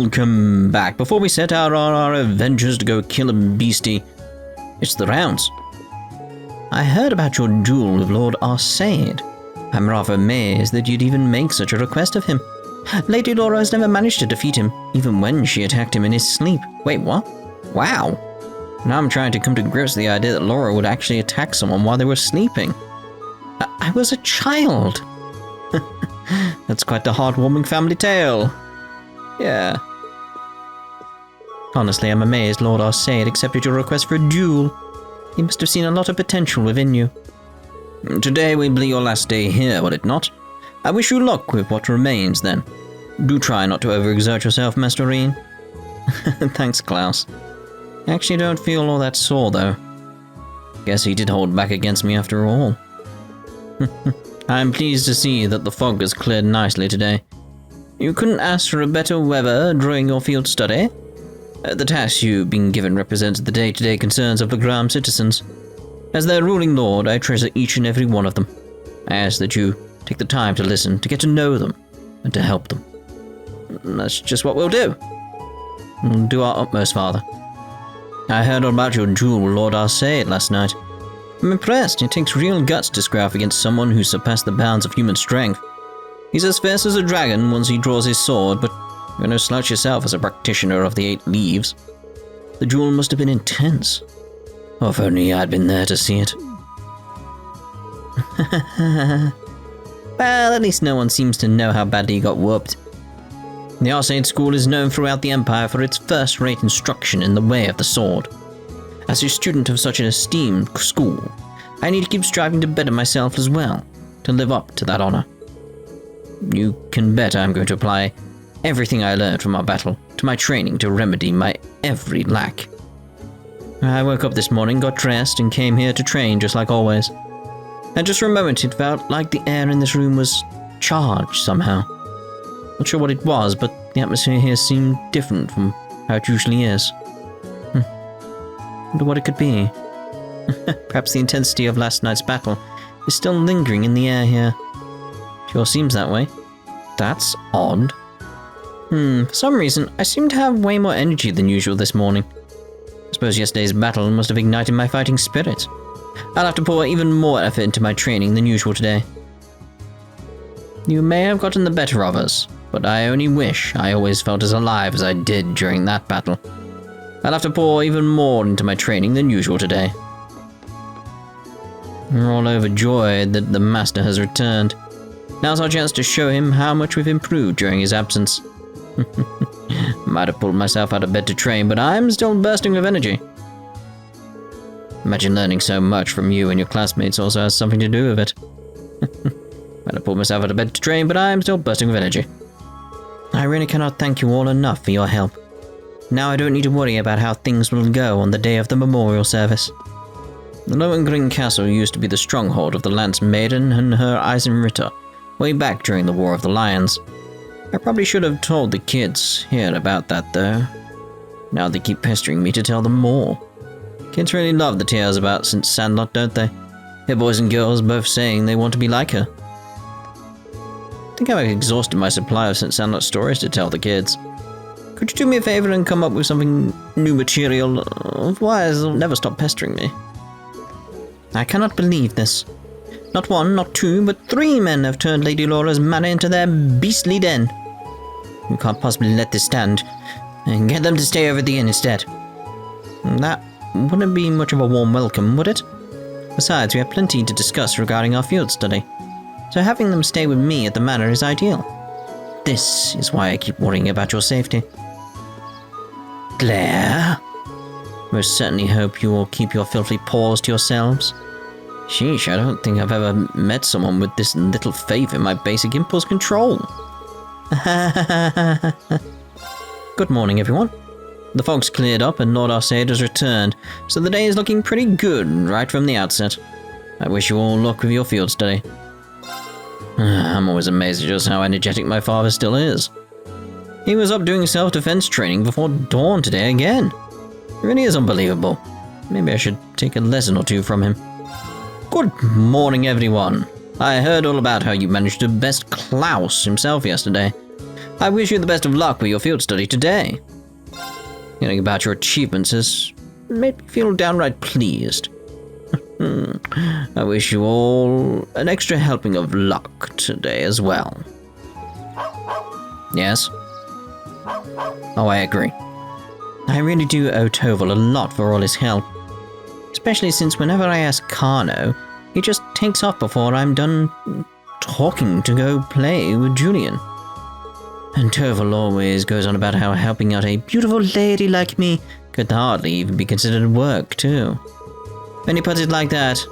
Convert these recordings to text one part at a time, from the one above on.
Welcome back. Before we set out on our adventures to go kill a beastie, it's the rounds. I heard about your duel with Lord Arsaid. I'm rather amazed that you'd even make such a request of him. Lady Laura has never managed to defeat him, even when she attacked him in his sleep. Wait, what? Wow. Now I'm trying to come to grips with the idea that Laura would actually attack someone while they were sleeping. I was a child. That's quite the heartwarming family tale. Yeah. Honestly, I'm amazed Lord Arsaid accepted your request for a duel. He must have seen a lot of potential within you. Today will be your last day here, will it not? I wish you luck with what remains, then. Do try not to overexert yourself, Master Reen. Thanks, Klaus. I actually don't feel all that sore, though. Guess he did hold back against me after all. I'm pleased to see that the fog has cleared nicely today. You couldn't ask for a better weather during your field study. The task you've been given represents the day-to-day concerns of Legram citizens. As their ruling lord, I treasure each and every one of them. I ask that you take the time to listen, to get to know them, and to help them. That's just what we'll do. We'll do our utmost, Father. I heard all about your duel with Lord Arsaid last night. I'm impressed. It takes real guts to square off against someone who surpassed the bounds of human strength. He's as fierce as a dragon once he draws his sword, but you're no slouch yourself as a practitioner of the 8 leaves. The duel must have been intense. Oh, if only I'd been there to see it. Well, at least no one seems to know how badly he got whooped. The Arsaid School is known throughout the Empire for its first-rate instruction in the way of the sword. As a student of such an esteemed school, I need to keep striving to better myself as well, to live up to that honor. You can bet I'm going to apply everything I learned from our battle to my training to remedy my every lack. I woke up this morning, got dressed, and came here to train just like always. And just for a moment it felt like the air in this room was charged somehow. Not sure what it was, but the atmosphere here seemed different from how it usually is. Wonder what it could be. Perhaps the intensity of last night's battle is still lingering in the air here. Sure seems that way. That's odd. For some reason, I seem to have way more energy than usual this morning. I suppose yesterday's battle must have ignited my fighting spirit. I'll have to pour even more effort into my training than usual today. You may have gotten the better of us, but I only wish I always felt as alive as I did during that battle. I'll have to pour even more into my training than usual today. We're all overjoyed that the Master has returned. Now's our chance to show him how much we've improved during his absence. Might have pulled myself out of bed to train, but I'm still bursting with energy. Imagine learning so much from you and your classmates also has something to do with it. Might have pulled myself out of bed to train, but I'm still bursting with energy. I really cannot thank you all enough for your help. Now I don't need to worry about how things will go on the day of the memorial service. The Lohengrin Castle used to be the stronghold of the Lance Maiden and her Eisenritter, way back during the War of the Lions. I probably should have told the kids here about that, though. Now they keep pestering me to tell them more. Kids really love the tales about St. Sandlot, don't they? Their boys and girls both saying they want to be like her. I think I've exhausted my supply of St. Sandlot stories to tell the kids. Could you do me a favor and come up with something new material? Otherwise, they'll never stop pestering me. I cannot believe this. Not 1, not 2, but 3 men have turned Lady Laura's manor into their beastly den. We can't possibly let this stand, and get them to stay over at the inn instead. That wouldn't be much of a warm welcome, would it? Besides, we have plenty to discuss regarding our field study, so having them stay with me at the manor is ideal. This is why I keep worrying about your safety. Claire? Most certainly hope you will keep your filthy paws to yourselves. Sheesh, I don't think I've ever met someone with this little faith in my basic impulse control. Good morning, everyone. The fog's cleared up and Lord Arsaid has returned, so the day is looking pretty good right from the outset. I wish you all luck with your field study. I'm always amazed at just how energetic my father still is. He was up doing self-defense training before dawn today again. It really is unbelievable. Maybe I should take a lesson or two from him. Good morning, everyone. I heard all about how you managed to best Klaus himself yesterday. I wish you the best of luck with your field study today. Hearing about your achievements has made me feel downright pleased. I wish you all an extra helping of luck today as well. Yes? Oh, I agree. I really do owe Toval a lot for all his help. Especially since whenever I ask Kano, he just takes off before I'm done talking to go play with Julian. And Toval always goes on about how helping out a beautiful lady like me could hardly even be considered work, too. When he puts it like that,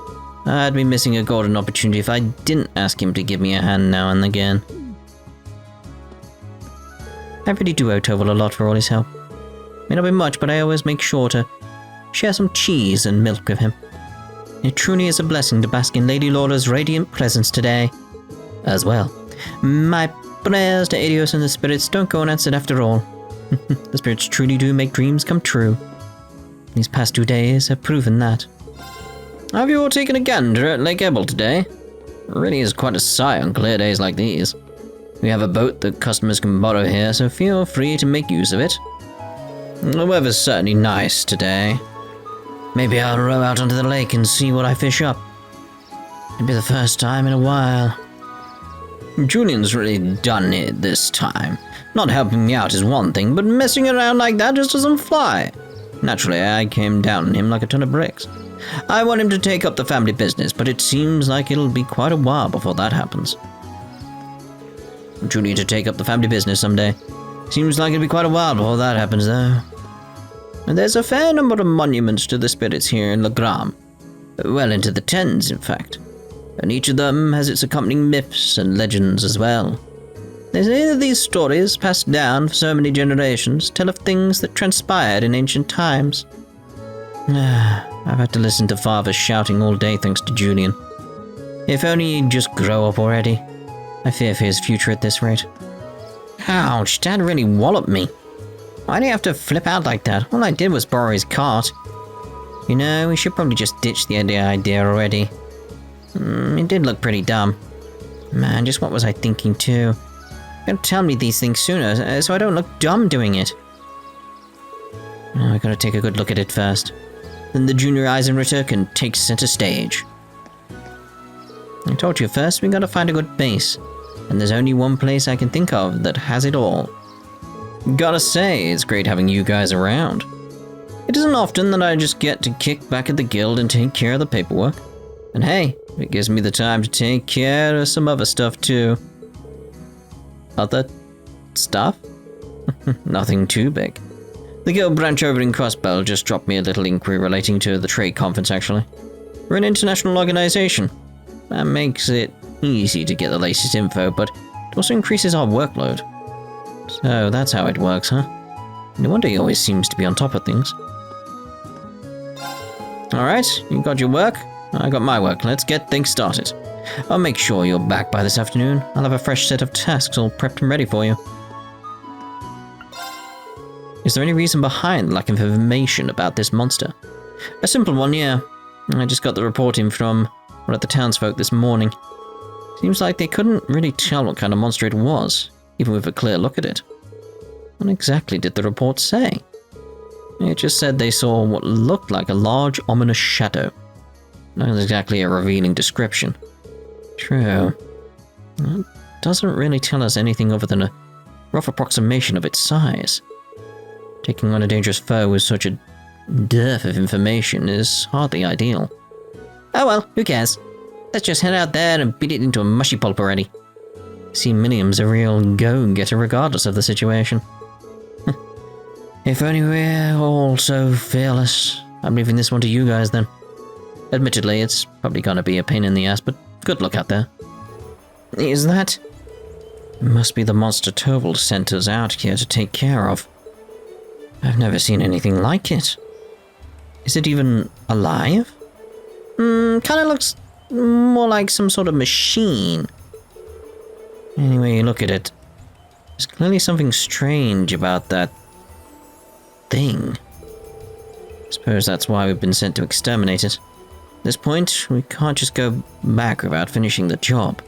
I'd be missing a golden opportunity if I didn't ask him to give me a hand now and again. I really do owe Toval a lot for all his help. May not be much, but I always make sure to share some cheese and milk with him. It truly is a blessing to bask in Lady Laura's radiant presence today. As well, my prayers to Adios and the spirits don't go unanswered after all. The spirits truly do make dreams come true. These past 2 days have proven that. Have you all taken a gander at Lake Ebble today? It really is quite a sight on clear days like these. We have a boat that customers can borrow here, so feel free to make use of it. The weather's certainly nice today. Maybe I'll row out onto the lake and see what I fish up. It'll be the first time in a while. Julian's really done it this time. Not helping me out is one thing, but messing around like that just doesn't fly. Naturally, I came down on him like a ton of bricks. I want him to take up the family business, but it seems like it'll be quite a while before that happens. Julian to take up the family business someday. Seems like it'll be quite a while before that happens, though. And there's a fair number of monuments to the spirits here in Legram. Well into the tens, in fact. And each of them has its accompanying myths and legends as well. They say that these stories, passed down for so many generations, tell of things that transpired in ancient times. I've had to listen to Father shouting all day thanks to Julian. If only he'd just grow up already. I fear for his future at this rate. Ouch, Dad really walloped me. Why do you have to flip out like that? All I did was borrow his cart. You know, we should probably just ditch the idea already. It did look pretty dumb. Man, just what was I thinking too? Don't tell me these things sooner, so I don't look dumb doing it. I gotta take a good look at it first. Then the junior Eisenritter can take center stage. I told you first, we gotta find a good base. And there's only one place I can think of that has it all. Gotta say, it's great having you guys around. It isn't often that I just get to kick back at the guild and take care of the paperwork. And hey, it gives me the time to take care of some other stuff too. Other stuff? Nothing too big. The guild branch over in Crossbell just dropped me a little inquiry relating to the trade conference, actually. We're an international organization. That makes it easy to get the latest info, but it also increases our workload. So that's how it works, huh? No wonder he always seems to be on top of things. Alright, you got your work? I got my work. Let's get things started. I'll make sure you're back by this afternoon. I'll have a fresh set of tasks all prepped and ready for you. Is there any reason behind the lack of information about this monster? A simple one, yeah. I just got the report in from one of the townsfolk this morning. Seems like they couldn't really tell what kind of monster it was, even with a clear look at it. What exactly did the report say? It just said they saw what looked like a large, ominous shadow. Not exactly a revealing description. True. It doesn't really tell us anything other than a rough approximation of its size. Taking on a dangerous foe with such a dearth of information is hardly ideal. Oh well, who cares? Let's just head out there and beat it into a mushy pulp already. See, Minium's a real go-getter regardless of the situation. If only we're all so fearless. I'm leaving this one to you guys then. Admittedly, it's probably gonna be a pain in the ass, but good luck out there. Is that? It must be the monster Toval sent us out here to take care of. I've never seen anything like it. Is it even alive? Kinda looks more like some sort of machine. Anyway, you look at it. There's clearly something strange about that thing. I suppose that's why we've been sent to exterminate it. At this point, we can't just go back without finishing the job.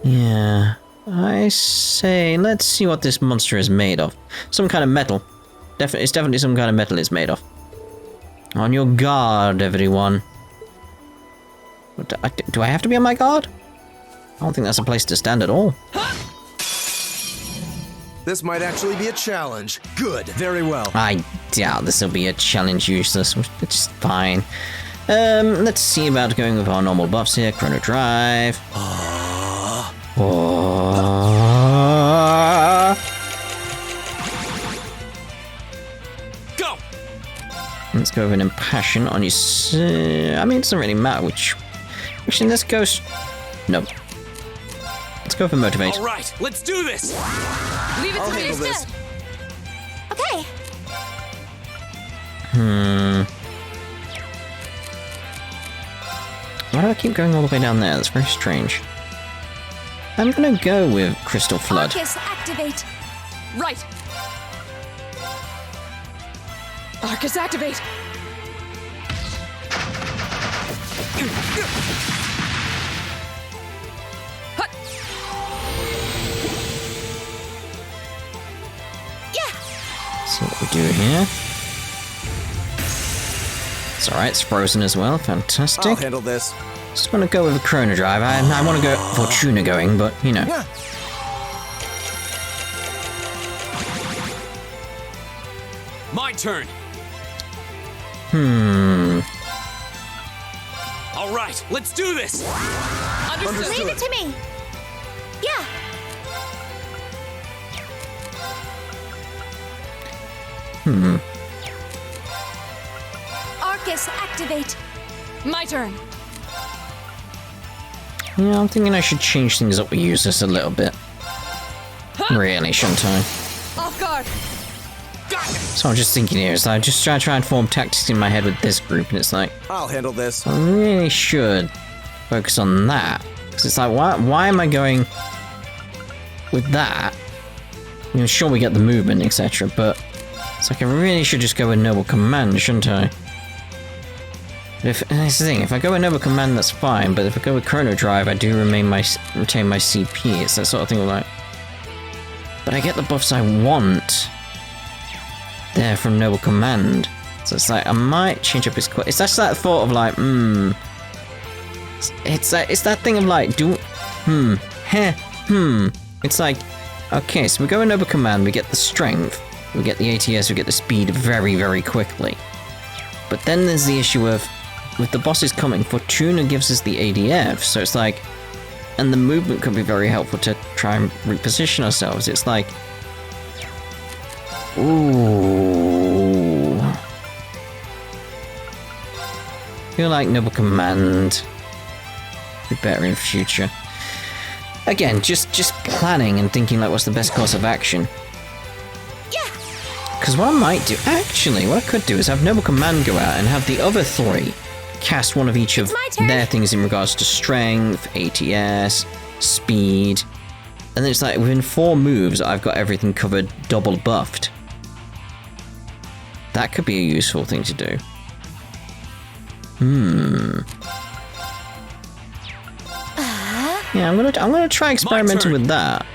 Yeah, I say, let's see what this monster is made of. Some kind of metal. It's definitely some kind of metal it's made of. On your guard, everyone. Do I have to be on my guard? I don't think that's a place to stand at all. This might actually be a challenge. Good. Very well. I doubt this will be a challenge useless. It's fine. Let's see about going with our normal buffs here. Chrono Drive. Go! Let's go with an Impassion on your... I mean, it doesn't really matter which... Actually, let's go... Nope. Let's go for Motivate. All right, let's do this. Leave it I'll to me handle this. instead. Okay. Why do I keep going all the way down there? That's very strange. I'm gonna go with Crystal Flood. Arcus, activate. Right. Arcus, activate. Hut. Yeah. See what we do here. It's alright, it's frozen as well. Fantastic. I'll handle this. Just want to go with a Chrono Drive. I want to go Fortuna going, but you know. Yeah. My turn. All right, let's do this. Understood. Leave it to me. Yeah. Arcus, activate. My turn. Yeah, I'm thinking I should change things up with Useless a little bit. Really, shouldn't I? Off guard. So I'm just thinking here, is I just try and form tactics in my head with this group, and it's like, I'll handle this. I really should focus on that. Because it's like, why am I going with that? You know, sure we get the movement, etc., but it's like I really should just go with Noble Command, shouldn't I? But that's the thing, if I go with Noble Command, that's fine, but if I go with Chrono Drive, I do retain my CP. It's that sort of thing of like, but I get the buffs I want there from Noble Command. So it's like, I might change up his quest. It's just that thought of like, It's that thing of like, It's like, okay, so we go with Noble Command, we get the strength, we get the ATS, we get the speed very, very quickly. But then there's the issue of, with the bosses coming, Fortuna gives us the ADF, so it's like, and the movement could be very helpful to try and reposition ourselves. It's like, ooh. I feel like Noble Command be better in future. Again, just planning and thinking like what's the best course of action. Yeah. Because what I might do, actually, what I could do is have Noble Command go out and have the other three cast one of each of their things in regards to strength, ATS, speed, and then it's like within 4 moves I've got everything covered, double buffed. That could be a useful thing to do. Yeah, I'm gonna try experimenting with that.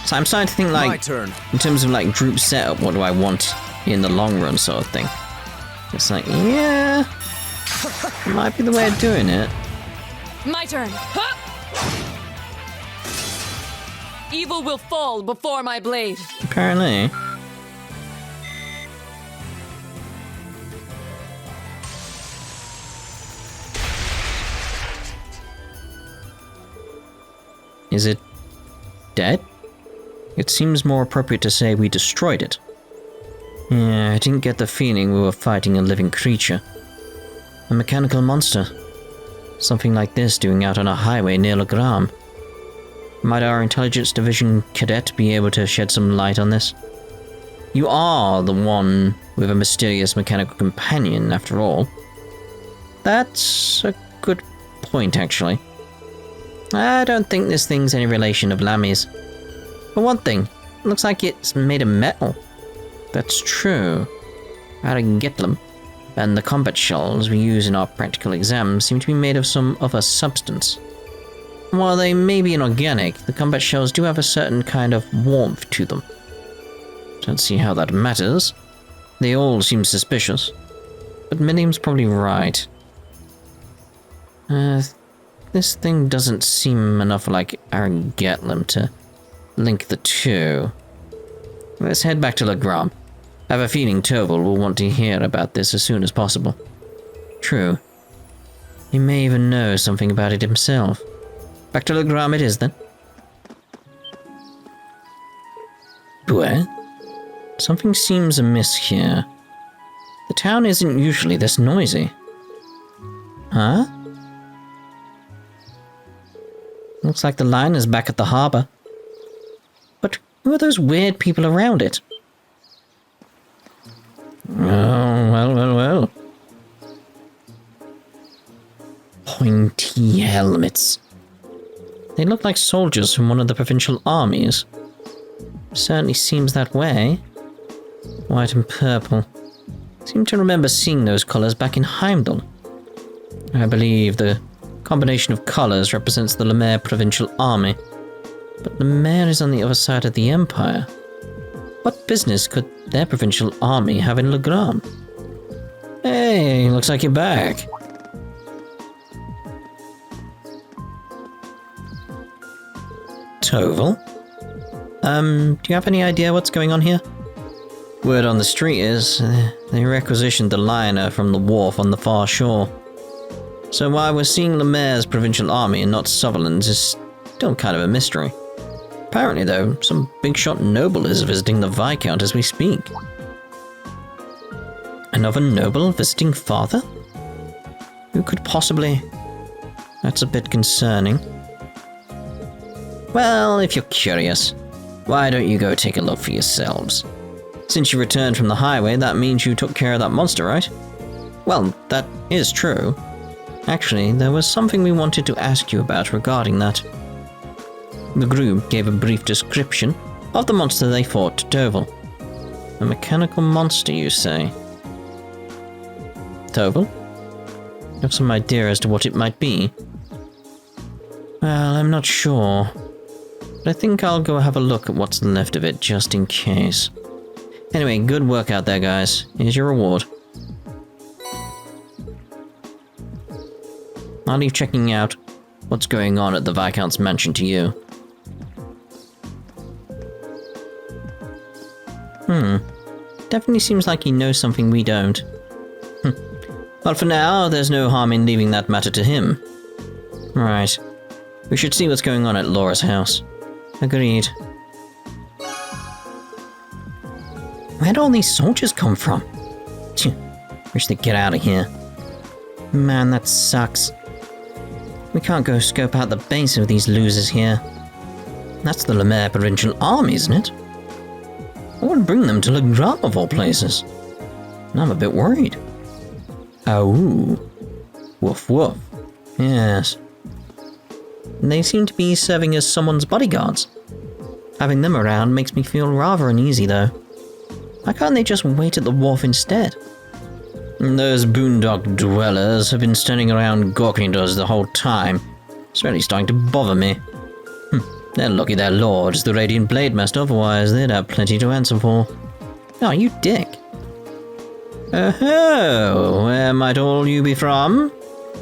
So I'm starting to think like, My turn. in terms of like group setup, what do I want in the long run sort of thing. It's like, yeah, might be the way of doing it. My turn. Huh! Evil will fall before my blade. Apparently. Is it dead? It seems more appropriate to say we destroyed it. Yeah, I didn't get the feeling we were fighting a living creature. A mechanical monster. Something like this doing out on a highway near Legram. Might our intelligence division cadet be able to shed some light on this? You are the one with a mysterious mechanical companion, after all. That's a good point, actually. I don't think this thing's any relation of Lammy's. For one thing, it looks like it's made of metal. That's true. I can get them. And the combat shells we use in our practical exams seem to be made of some other substance. While they may be inorganic, the combat shells do have a certain kind of warmth to them. Don't see how that matters. They all seem suspicious. But Minium's probably right. This thing doesn't seem enough like Aaron Gatlam to link the two. Let's head back to Legram. I have a feeling Toval will want to hear about this as soon as possible. True. He may even know something about it himself. Back to Legram it is, then. Where? Something seems amiss here. The town isn't usually this noisy. Huh? Looks like the line is back at the harbor. But who are those weird people around it? Oh, well. Pointy helmets. They look like soldiers from one of the provincial armies. Certainly seems that way. White and purple. Seem to remember seeing those colours back in Heimdall. I believe the combination of colours represents the Lemaire Provincial Army. But Lemaire is on the other side of the Empire. What business could their provincial army have in Legram? Hey, looks like you're back. Toval? Do you have any idea what's going on here? Word on the street is, they requisitioned the liner from the wharf on the far shore. So why we're seeing Lemaire's provincial army and not Sutherland's is still kind of a mystery. Apparently though, some big-shot noble is visiting the Viscount as we speak. Another noble visiting father? Who could possibly... That's a bit concerning. Well, if you're curious, why don't you go take a look for yourselves? Since you returned from the highway, that means you took care of that monster, right? Well, that is true. Actually, there was something we wanted to ask you about regarding that. The group gave a brief description of the monster they fought to Toval. A mechanical monster, you say? Toval? You have some idea as to what it might be? Well, I'm not sure. But I think I'll go have a look at what's left of it, just in case. Anyway, good work out there, guys. Here's your reward. I'll leave checking out what's going on at the Viscount's mansion to you. Definitely seems like he knows something we don't. But for now, there's no harm in leaving that matter to him. Right. We should see what's going on at Laura's house. Agreed. Where'd all these soldiers come from? Wish they'd get out of here. Man, that sucks. We can't go scope out the base of these losers here. That's the Lemaire Provincial Army, isn't it? I would bring them to Legram of all places. And I'm a bit worried. Oh. Woof woof. Yes. They seem to be serving as someone's bodyguards. Having them around makes me feel rather uneasy, though. Why can't they just wait at the wharf instead? Those boondock dwellers have been standing around gawking at us the whole time. It's really starting to bother me. They're lucky their lord is the Radiant Blade Master, otherwise they'd have plenty to answer for. Oh, you dick. Oh, where might all you be from?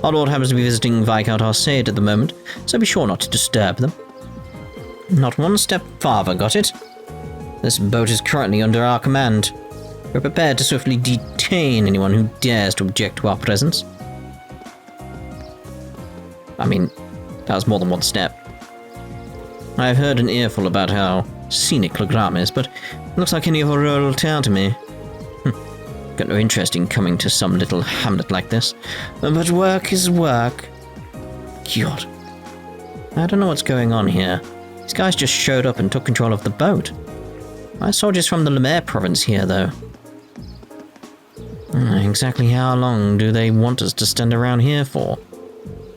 Our lord happens to be visiting Viscount Arcade at the moment, so be sure not to disturb them. Not one step farther, got it? This boat is currently under our command. We're prepared to swiftly detain anyone who dares to object to our presence. I mean, that was more than one step. I've heard an earful about how scenic Legram is, but it looks like any other rural town to me. Got no interest in coming to some little hamlet like this. But work is work. God. I don't know what's going on here. These guys just showed up and took control of the boat. My soldiers from the Lemaire province here, though. Exactly how long do they want us to stand around here for?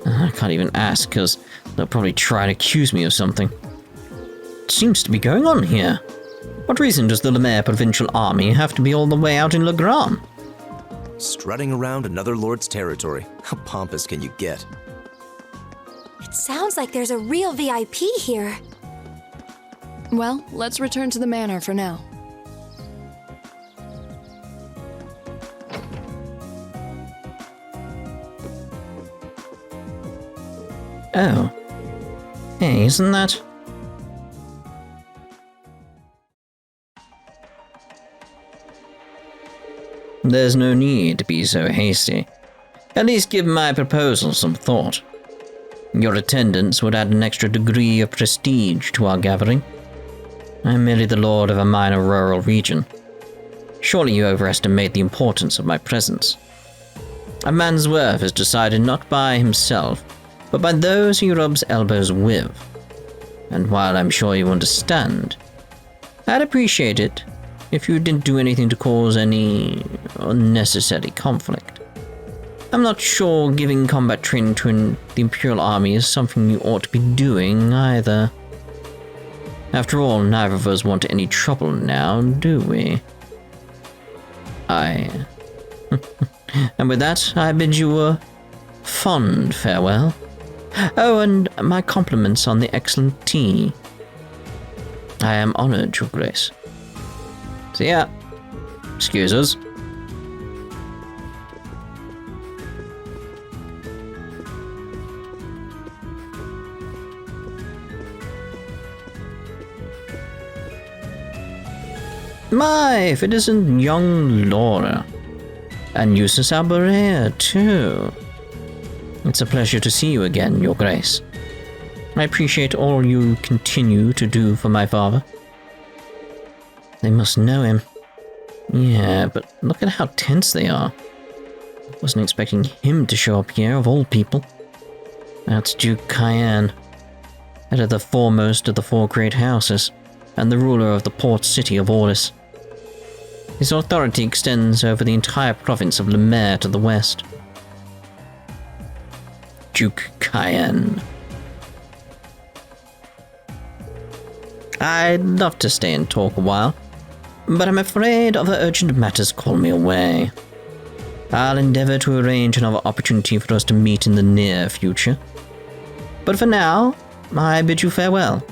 I can't even ask, because they'll probably try and accuse me of something. What seems to be going on here? What reason does the Lemaire Provincial Army have to be all the way out in Legram? Strutting around another lord's territory. How pompous can you get? It sounds like there's a real VIP here. Well, let's return to the manor for now. Oh. Hey, isn't that... There's no need to be so hasty. At least give my proposal some thought. Your attendance would add an extra degree of prestige to our gathering. I'm merely the lord of a minor rural region. Surely you overestimate the importance of my presence. A man's worth is decided not by himself, but by those he rubs elbows with. And while I'm sure you understand, I'd appreciate it if you didn't do anything to cause any unnecessary conflict. I'm not sure giving combat training to the Imperial Army is something you ought to be doing either. After all, neither of us want any trouble now, do we? And with that, I bid you a fond farewell. Oh, and my compliments on the excellent tea. I am honored, Your Grace. So yeah, excuse us. My, if it isn't young Laura. And Eustace Alberea, too. It's a pleasure to see you again, Your Grace. I appreciate all you continue to do for my father. They must know him. Yeah, but look at how tense they are. Wasn't expecting him to show up here, of all people. That's Duke Cayenne, head of the foremost of the four great houses, and the ruler of the port city of Orlis. His authority extends over the entire province of Le Maire to the west. Duke Cayenne. I'd love to stay and talk a while, but I'm afraid other urgent matters call me away. I'll endeavor to arrange another opportunity for us to meet in the near future. But for now, I bid you farewell.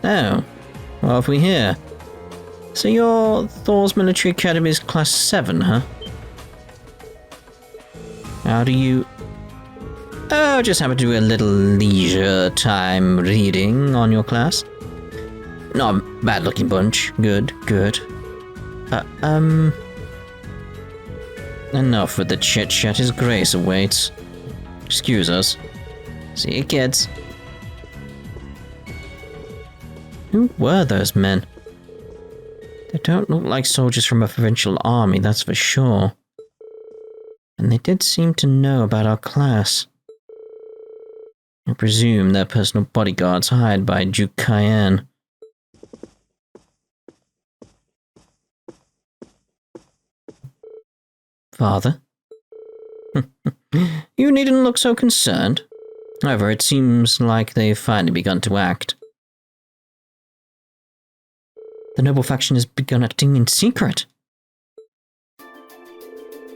Oh, what have we here? So you're Thors Military Academy's Class VII, huh? How do you... Oh, just happen to do a little leisure time reading on your class. Not a bad-looking bunch. Good, good. Enough with the chit-chat. His Grace awaits. Excuse us. See you, kids. Who were those men? They don't look like soldiers from a provincial army, that's for sure. And they did seem to know about our class. I presume they're personal bodyguards hired by Duke Cayenne. Father? You needn't look so concerned. However, it seems like they've finally begun to act. The noble faction has begun acting in secret.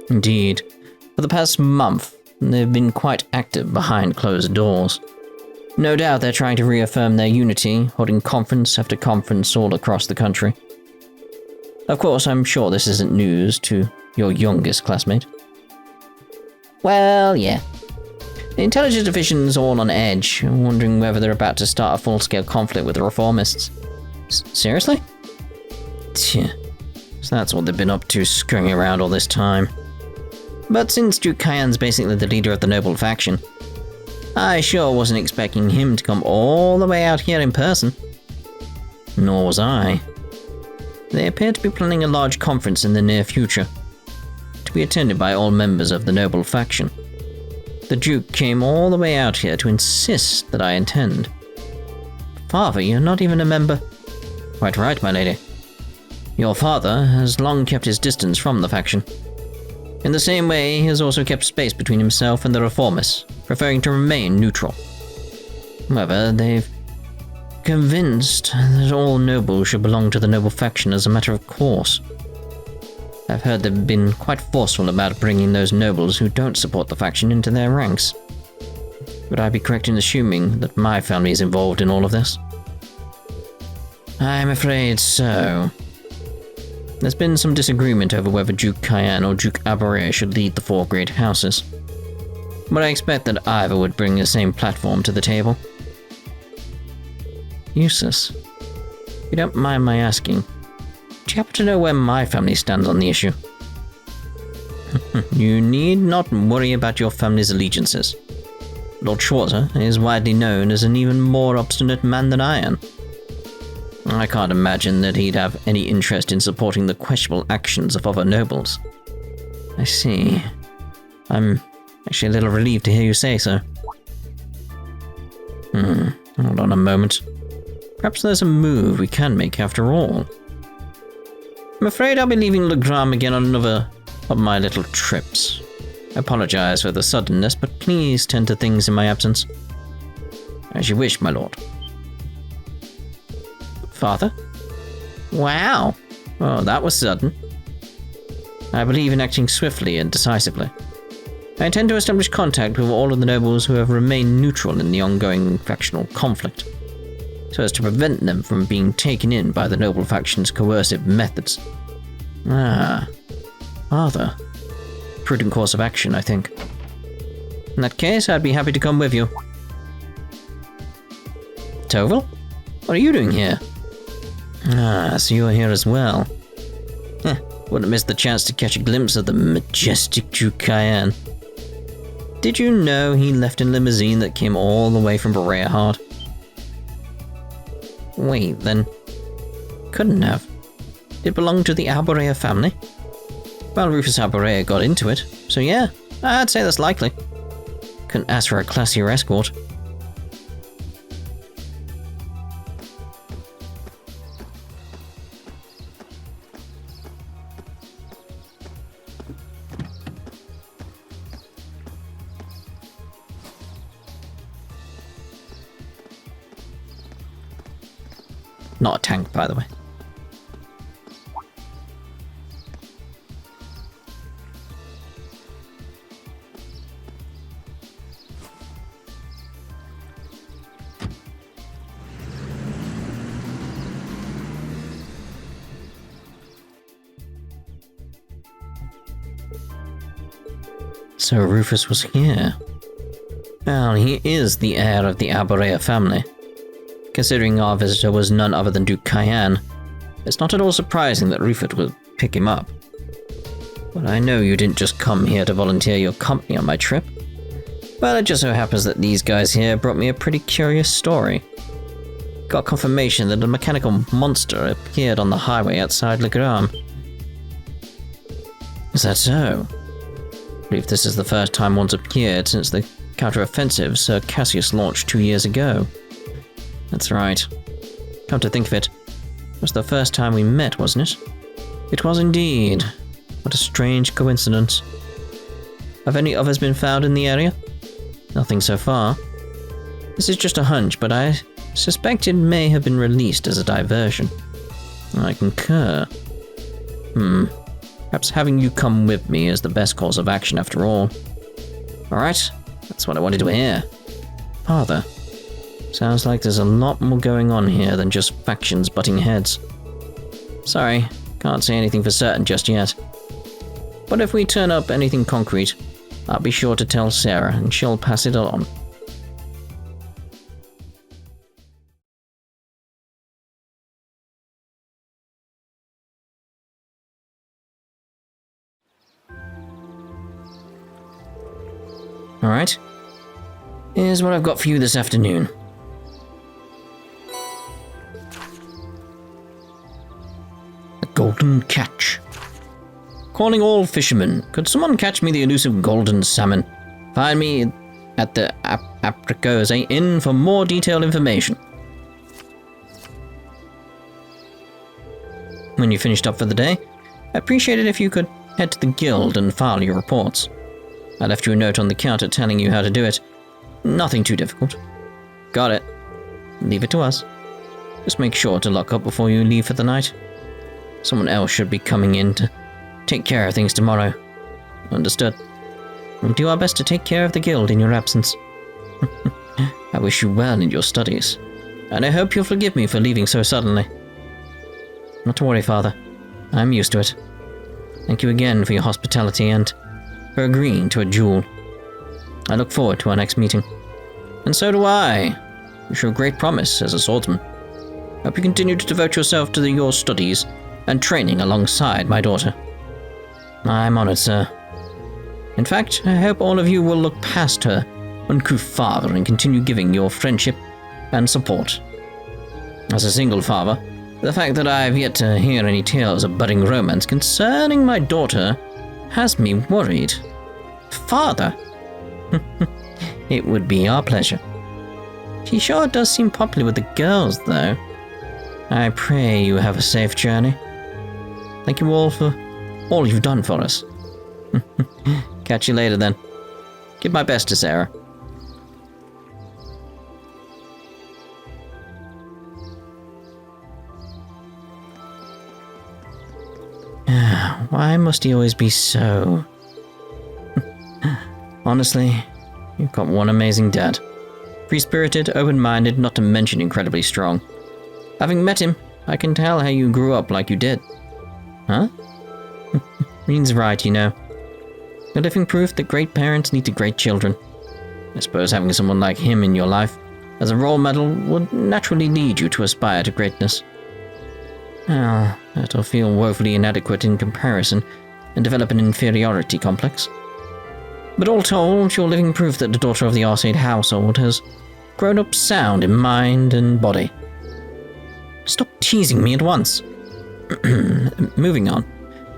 Indeed. For the past month, they've been quite active behind closed doors. No doubt they're trying to reaffirm their unity, holding conference after conference all across the country. Of course, I'm sure this isn't news to your youngest classmate. Well, yeah. The intelligence division's all on edge, wondering whether they're about to start a full-scale conflict with the reformists. Seriously? Tch, so that's what they've been up to, scurrying around all this time. But since Duke Cayenne's basically the leader of the noble faction, I sure wasn't expecting him to come all the way out here in person. Nor was I. They appear to be planning a large conference in the near future, to be attended by all members of the noble faction. The Duke came all the way out here to insist that I attend. Father, you're not even a member. Quite right, my lady. Your father has long kept his distance from the faction. In the same way, he has also kept space between himself and the reformists, preferring to remain neutral. However, they've convinced that all nobles should belong to the noble faction as a matter of course. I've heard they've been quite forceful about bringing those nobles who don't support the faction into their ranks. Would I be correct in assuming that my family is involved in all of this? I'm afraid so. There's been some disagreement over whether Duke Cayenne or Duke Erebonia should lead the four great houses, but I expect that either would bring the same platform to the table. Eustace, if you don't mind my asking, do you happen to know where my family stands on the issue? You need not worry about your family's allegiances. Lord Schwarzer is widely known as an even more obstinate man than I am. I can't imagine that he'd have any interest in supporting the questionable actions of other nobles. I see. I'm actually a little relieved to hear you say so. Hold on a moment. Perhaps there's a move we can make after all. I'm afraid I'll be leaving Legram again on another of my little trips. I apologize for the suddenness, but please tend to things in my absence. As you wish, my lord. Father? Wow. Oh, that was sudden. I believe in acting swiftly and decisively. I intend to establish contact with all of the nobles who have remained neutral in the ongoing factional conflict, so as to prevent them from being taken in by the noble faction's coercive methods. Father. Prudent course of action, I think. In that case, I'd be happy to come with you. Toval? What are you doing here? So you're here as well. Wouldn't miss the chance to catch a glimpse of the majestic Duke Cayenne. Did you know he left in a limousine that came all the way from Berea? Wait, then. Couldn't have. It belonged to the Erebonia family? Well, Rufus Erebonia got into it, so yeah, I'd say that's likely. Couldn't ask for a classier escort. Not a tank, by the way. So Rufus was here. Well, he is the heir of the Erebonia family. Considering our visitor was none other than Duke Cayenne, it's not at all surprising that Rufus would pick him up. But I know you didn't just come here to volunteer your company on my trip. Well, it just so happens that these guys here brought me a pretty curious story. Got confirmation that a mechanical monster appeared on the highway outside Legram. Is that so? I believe this is the first time one's appeared since the counter-offensive Sir Cassius launched 2 years ago. That's right. Come to think of it, it was the first time we met, wasn't it? It was indeed. What a strange coincidence. Have any others been found in the area? Nothing so far. This is just a hunch, but I suspect it may have been released as a diversion. I concur. Perhaps having you come with me is the best course of action after all. Alright, that's what I wanted to hear. Father, sounds like there's a lot more going on here than just factions butting heads. Sorry, can't say anything for certain just yet. But if we turn up anything concrete, I'll be sure to tell Sarah and she'll pass it on. Alright, here's what I've got for you this afternoon. The golden catch. Calling all fishermen, could someone catch me the elusive golden salmon? Find me at the Apricose Inn for more detailed information. When you finished up for the day, I'd appreciate it if you could head to the guild and file your reports. I left you a note on the counter telling you how to do it. Nothing too difficult. Got it. Leave it to us. Just make sure to lock up before you leave for the night. Someone else should be coming in to take care of things tomorrow. Understood. We'll do our best to take care of the guild in your absence. I wish you well in your studies, and I hope you'll forgive me for leaving so suddenly. Not to worry, Father. I'm used to it. Thank you again for your hospitality and for agreeing to a duel. I look forward to our next meeting. And so do I. You show great promise as a swordsman. Hope you continue to devote yourself to your studies and training alongside my daughter. I'm honored, sir. In fact, I hope all of you will look past her uncouth father and continue giving your friendship and support. As a single father, the fact that I have yet to hear any tales of budding romance concerning my daughter has me worried. Father? It would be our pleasure. She sure does seem popular with the girls, though. I pray you have a safe journey. Thank you all for all you've done for us. Catch you later, then. Give my best to Sarah. Why must he always be so... Honestly, you've got one amazing dad. Free-spirited, open-minded, not to mention incredibly strong. Having met him, I can tell how you grew up like you did. Huh? Reen's right, you know. You're living proof that great parents lead to great children. I suppose having someone like him in your life as a role model would naturally lead you to aspire to greatness. Well, that'll feel woefully inadequate in comparison and develop an inferiority complex. But all told, you're living proof that the daughter of the Arcade household has grown up sound in mind and body. Stop teasing me at once. Moving on.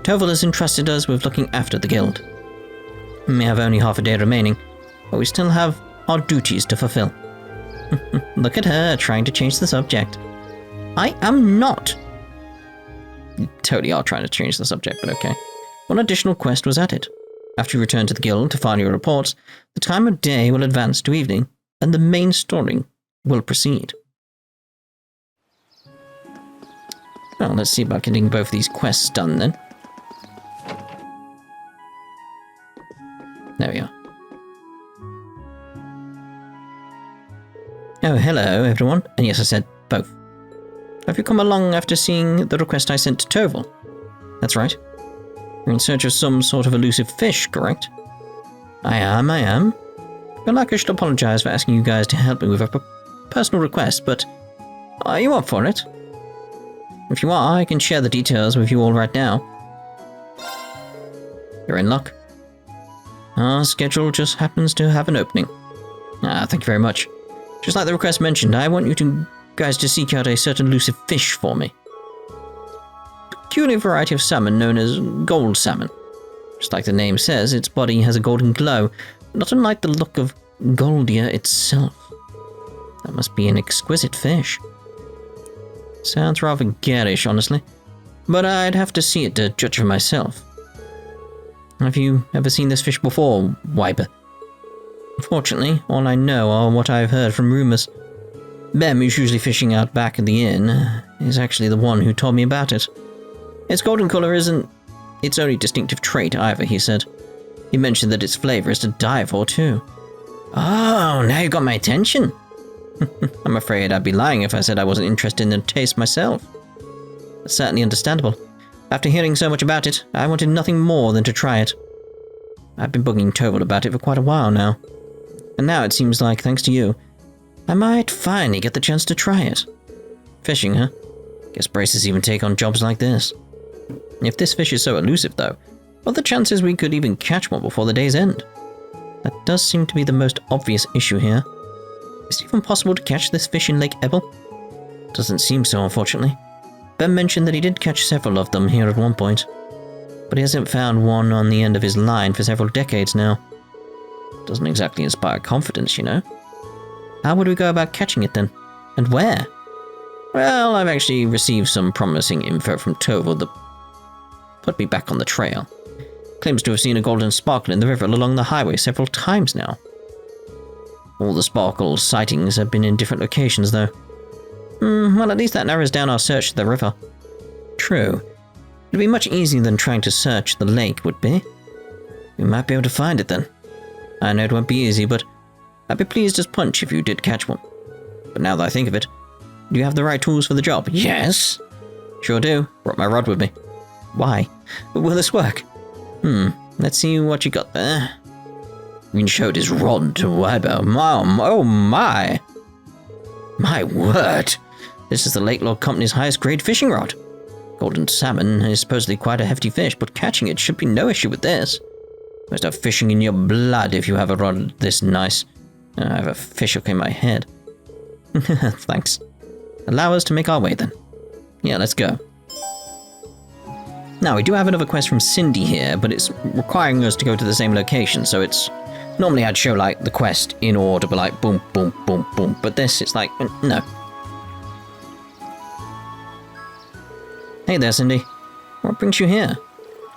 Toval has entrusted us with looking after the guild. We have only half a day remaining, but we still have our duties to fulfill. Look at her, trying to change the subject. I am not. You totally are trying to change the subject, but okay. One additional quest was added. After you return to the guild to find your reports, the time of day will advance to evening, and the main story will proceed. Well, let's see about getting both these quests done then. There we are. Oh, hello everyone. And yes, I said both. Have you come along after seeing the request I sent to Toval? That's right. You're in search of some sort of elusive fish, correct? I am. I feel like I should apologize for asking you guys to help me with a personal request, but are you up for it? If you are, I can share the details with you all right now. You're in luck. Our schedule just happens to have an opening. Thank you very much. Just like the request mentioned, I want you guys to seek out a certain elusive fish for me. Peculiar variety of salmon known as gold salmon. Just like the name says, its body has a golden glow, not unlike the look of Goldia itself. That must be an exquisite fish. Sounds rather garish, honestly, but I'd have to see it to judge for myself. Have you ever seen this fish before, Wiper? Unfortunately, all I know are what I've heard from rumors. Bem, who's usually fishing out back at the inn, is actually the one who told me about it. Its golden color isn't its only distinctive trait either, he said. He mentioned that its flavor is to die for, too. Oh, now you got my attention. I'm afraid I'd be lying if I said I wasn't interested in the taste myself. That's certainly understandable. After hearing so much about it, I wanted nothing more than to try it. I've been bugging Toval about it for quite a while now. And now it seems like, thanks to you, I might finally get the chance to try it. Fishing, huh? Guess Braces even take on jobs like this. If this fish is so elusive, though, what are the chances we could even catch one before the day's end? That does seem to be the most obvious issue here. Is it even possible to catch this fish in Lake Ebel? Doesn't seem so, unfortunately. Ben mentioned that he did catch several of them here at one point, but he hasn't found one on the end of his line for several decades now. Doesn't exactly inspire confidence, you know. How would we go about catching it then? And where? Well, I've actually received some promising info from Toval that put me back on the trail. Claims to have seen a golden sparkle in the river along the highway several times now. All the sparkle sightings have been in different locations, though. Well, at least that narrows down our search of the river. True. It'd be much easier than trying to search the lake would be. We might be able to find it then. I know it won't be easy, but I'd be pleased as punch if you did catch one. But now that I think of it, do you have the right tools for the job? Yes! Sure do. Brought my rod with me. Why? Will this work? Let's see what you got there. Green showed his rod to Weibo. Oh my! My word! This is the Lake Lord Company's highest grade fishing rod. Golden salmon is supposedly quite a hefty fish, but catching it should be no issue with this. You must have fishing in your blood if you have a rod this nice. I have a fish hook in my head. Thanks. Allow us to make our way then. Yeah, let's go. Now, we do have another quest from Cindy here, but it's requiring us to go to the same location, so it's... Normally I'd show, like, the quest in order, but like, boom, boom, boom, boom. But this, it's like, no. Hey there, Cindy. What brings you here?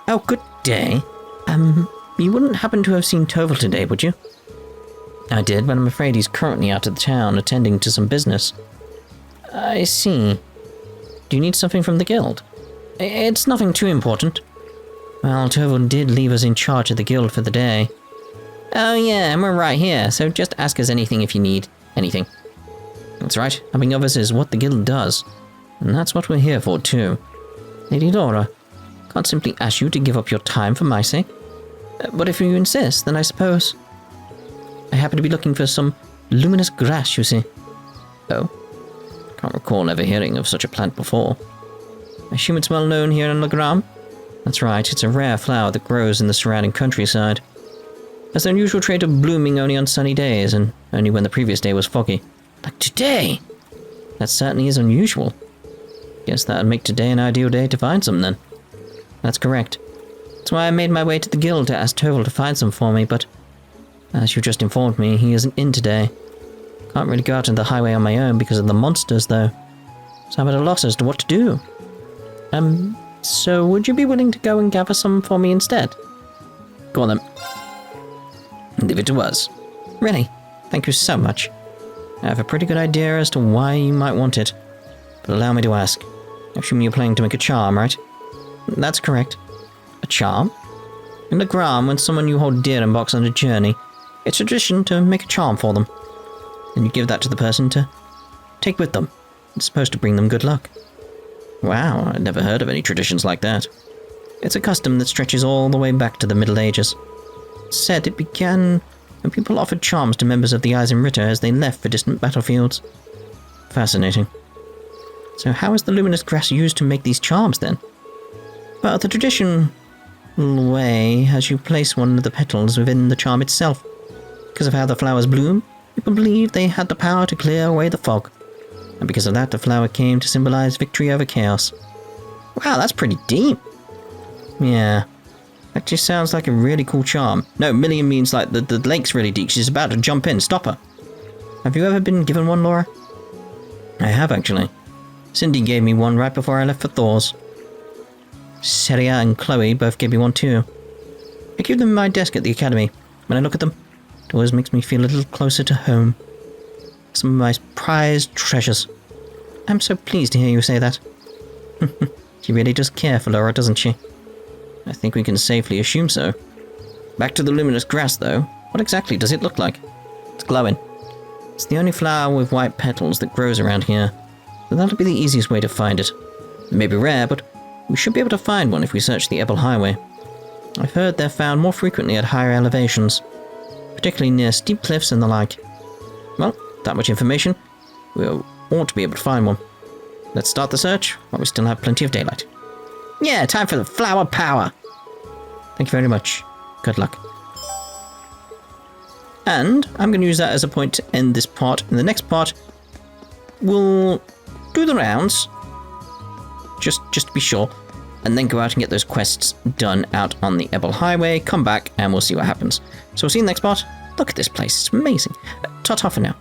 Oh, good day. You wouldn't happen to have seen Toval today, would you? I did, but I'm afraid he's currently out of the town attending to some business. I see. Do you need something from the guild? It's nothing too important. Well, Toval did leave us in charge of the guild for the day. Oh yeah, and we're right here, so just ask us anything if you need anything. That's right, helping others is what the guild does. And that's what we're here for too. Lady Laura, can't simply ask you to give up your time for my sake. But if you insist, then I suppose... I happen to be looking for some luminous grass, you see. Oh? Can't recall ever hearing of such a plant before. I assume it's well known here in Legram? That's right, it's a rare flower that grows in the surrounding countryside. Has the unusual trait of blooming only on sunny days, and only when the previous day was foggy. Like today! That certainly is unusual. Guess that'd make today an ideal day to find some then. That's correct. That's why I made my way to the guild to ask Toval to find some for me, but... As you just informed me, he isn't in today. Can't really go out on the highway on my own because of the monsters, though. So I'm at a loss as to what to do. So would you be willing to go and gather some for me instead? Go on then. Leave it to us. Really? Thank you so much. I have a pretty good idea as to why you might want it. But allow me to ask. I assume you're planning to make a charm, right? That's correct. A charm? In Legram, when someone you hold dear embarks on a journey, it's tradition to make a charm for them. And you give that to the person to take with them. It's supposed to bring them good luck. Wow, I'd never heard of any traditions like that. It's a custom that stretches all the way back to the Middle Ages. It's said it began when people offered charms to members of the Eisenritter as they left for distant battlefields. Fascinating. So how is the luminous grass used to make these charms then? Well, the traditional way has you place one of the petals within the charm itself. Because of how the flowers bloom, people believe they had the power to clear away the fog. And because of that, the flower came to symbolize victory over chaos. Wow, that's pretty deep. Yeah. That just sounds like a really cool charm. No, Million means like the lake's really deep. She's about to jump in. Stop her. Have you ever been given one, Laura? I have, actually. Cindy gave me one right before I left for Thors. Seria and Chloe both gave me one too. I keep them in my desk at the academy. When I look at them, it always makes me feel a little closer to home. Some of my prized treasures. I'm so pleased to hear you say that. She really does care for Laura, doesn't she? I think we can safely assume so. Back to the luminous grass, though. What exactly does it look like? It's glowing. It's the only flower with white petals that grows around here. So that'll be the easiest way to find it. It may be rare, but we should be able to find one if we search the Ebel Highway. I've heard they're found more frequently at higher elevations, particularly near steep cliffs and the like. Well, that much information. We ought to be able to find one. Let's start the search while we still have plenty of daylight. Yeah, time for the flower power! Thank you very much. Good luck. And I'm going to use that as a point to end this part. In the next part, we'll do the rounds, just to be sure, and then go out and get those quests done out on the Ebel Highway, come back, and we'll see what happens. So we'll see you in the next part. Look at this place, it's amazing. Ta-ta for now.